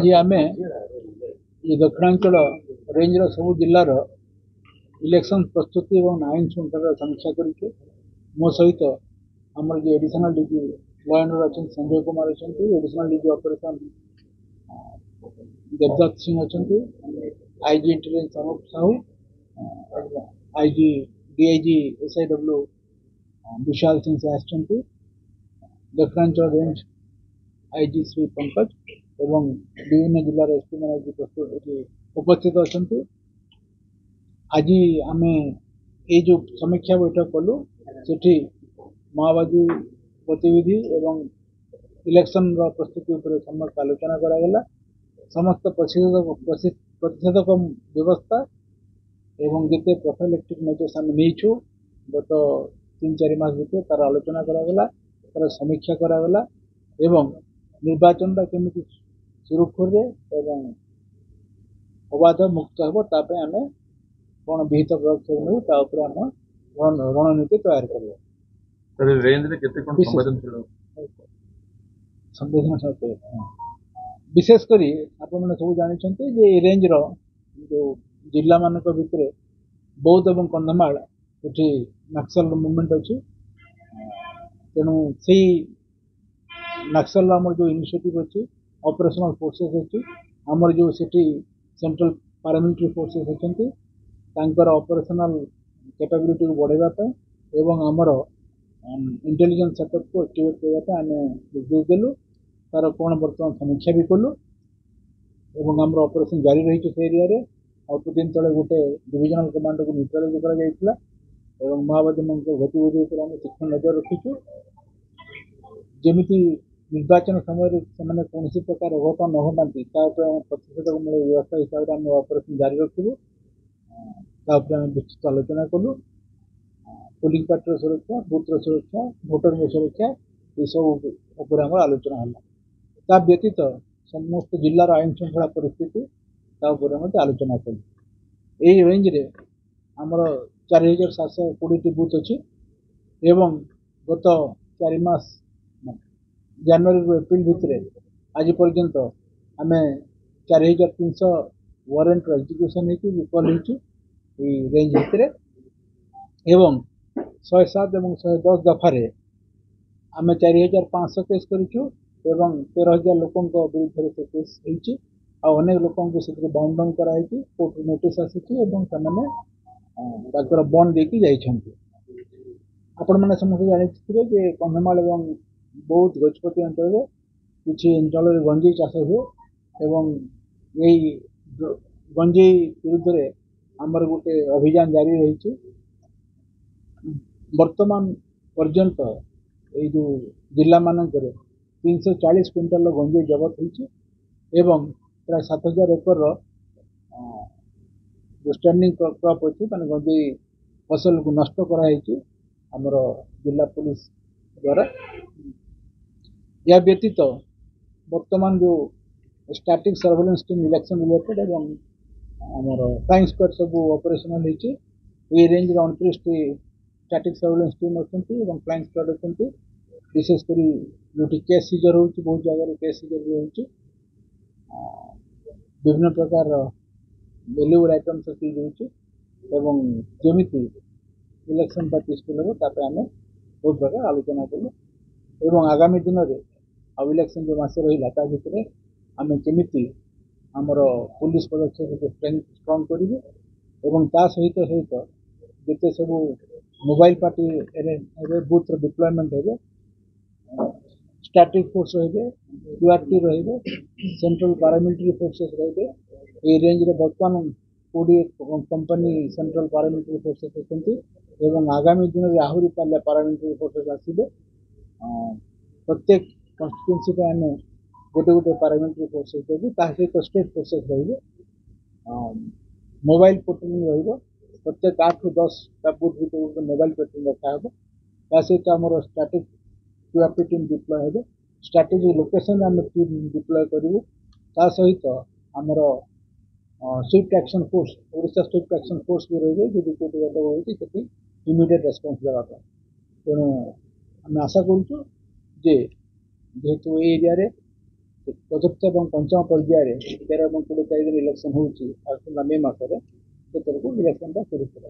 आज आम ये दक्षिणांचल रेंजर सब जिलार इलेक्शन प्रस्तुति और आईन श्रृंखला समीक्षा करुँ। मो सहित आमर जो additional DG law and order अच्छा संजय कुमार अच्छा, additional DG operation Devdutt Singh अच्छा, IG intelligence Anup Sahu, IG DIG SIW Vishal Singh से आसचंती, दक्षिणांचल रेंज आईजी श्री पंकज एवं विभिन्न जिलार एसपी मैंने उपस्थित अच्छा। आज आम ये जो समीक्षा बैठक कलु से माओवादी गतिविधि एवं इलेक्शन प्रस्तुति उपर समस्त आलोचना करागला। समस्त प्रतिषेधक व्यवस्था एवं जिते प्रोफाइलेक्टिक मेजर्स आम नहीं गत 3-4 मास भितर तार आलोचना करागला, तार समीक्षा करागला एवं निर्वाचन केमी सुरक्षुर एवं अबाध मुक्त हम ताप आम कौन विहित पदक्षेप नहीं आम रणनीति तैयार कर संवेदनशील विशेषकर आपण सब जानते रेंज जो जिला मान भितर बौद्ध और कंधमाल ये नक्सल मूवमेंट अच्छी। तेणु से नक्सल आमर जो इनिशिएटिव अच्छी ऑपरेशनल फोर्सेस अच्छी आमर जो सेंट्रल पैरामिलिटरी फोर्सेस अच्छा ऑपरेशनल कैपेबिलिटी को बढ़ावा एवं आमर इंटेलिजेंस सेटअप को एक्टिवेट करने आम निर्देश देलु। तार कौन बर्तमान समीक्षा भी कलु एवं आमर ऑपरेशन जारी रही से एरिया अल्प दिन तले गोटे डिविजनल कमांडर को न्यूट्रालाइज कर माओवादी गतिविधि तीक्ष्ण नजर रखीचु। जमी निर्वाचन समय से कौन प्रकार अघटन न घटाती प्रतिषेधक मूलक व्यवस्था हिसाब से आम ऑपरेशन जारी रखू। विस्तृत आलोचना कलु। पोलिंग पार्टी सुरक्षा, बूथर सुरक्षा, भोटर सुरक्षा ये सब उपर आम आलोचना है। ता व्यतीत समस्त जिलार आईन श्रृंखला परिस्थिति आलोचना कलु। यही रेंज रे आमर 4720 बूथ अच्छी एवं गत 4 मास जनवरी रू एप्रिल भितर आज पर्यंत आम 4300 वारंट एग्जीक्यूशन विफल होती रेंज भितर एवं 107 और 110 दफारे आम 4500 केस करूँ एवं 13,000 लोकों विरुद्ध से केस होती अनेक लोकों से बाउंड डाउन कराई कोर्ट नोटिस आसी बंद देकी जाइछंती। आपण मैंने समस्त जानते जे कंधमाल एवं बौद्ध गजपति अंचल किसी अंचल गंजेई चाष हुए एवं यही गंजेई विरुद्ध आमर गोटे अभियान जारी रही। वर्तमान पर्यंत ये जो जिला मानक 340 क्विंटाल गंजेई जबत होती एवं प्राय 7,000 एकर जो स्टैंडिंग क्रॉप अच्छी मैंने गंजेई फसल को नष्ट कराई आमर जिला पुलिस द्वारा। या व्यतीत वर्तमान जो static surveillance team election related एवं आमर फ्लाइंग स्क्वाड सब ऑपरेशनल होती रेंज 29 स्टैटिक सर्वेलेंस टीम अच्छा फ्लाइंग स्क्वाड अच्छा। विशेषकर जो केस सीजर हो बहुत जगह केस सीजर भी होती विभिन्न प्रकार वैल्यूबल आइटम सीज हो जमी इलेक्शन पीसफुल हम ताप आम बहुत प्रकार आलोचना कलु एवं आगामी दिन में आ इलेक्शन जो मस रहा भितर आम केमी आमर पुलिस पदक्षेप को स्ट्रंग करूँ ता सहित सहित जिते सब मोबाइल पार्टी बूथ डिप्लॉयमेंट है स्टैटिक फोर्स रे क्यूआरटी रे सेंट्रल पैरामिलिटरी फोर्सेस रे ये रेंज रे वर्तमान 20 कंपनी सेंट्रल पैरामिलिटरी फोर्सेस अच्छी एवं आगामी दिन में आहरी पाले पैरामिलिटरी फोर्सेस आसबे। प्रत्येक कन्स्टिट्यूएंसी आम गोटे गोटे पैरामिलिटरी फोर्सेस देवी सहित स्टेट फोर्सेस रे मोबाइल पेट्रोलिंग रो प्रत्येक 8 ରୁ 10 बूथ भर मोबाइल पेट्रोलिंग रखा सहित आमर स्टैटिक क्यूआरटी टीम डिप्लॉय हे स्ट्राटेजिक लोकेशन आम टीम डिप्लॉय करूँ ता सहित आमर Swift action force Odisha Swift action force भी रही है कोटी गडबड़ होती इमिडिएट रेस्पॉन्स देवाई। तेणु आम आशा करूँ जेहेतु एरिया चतुर्थ और पंचम पर्यायर 13 और 20 तारीख दिन इलेक्शन होची मे मासरे से इलेक्शन शुरू करा।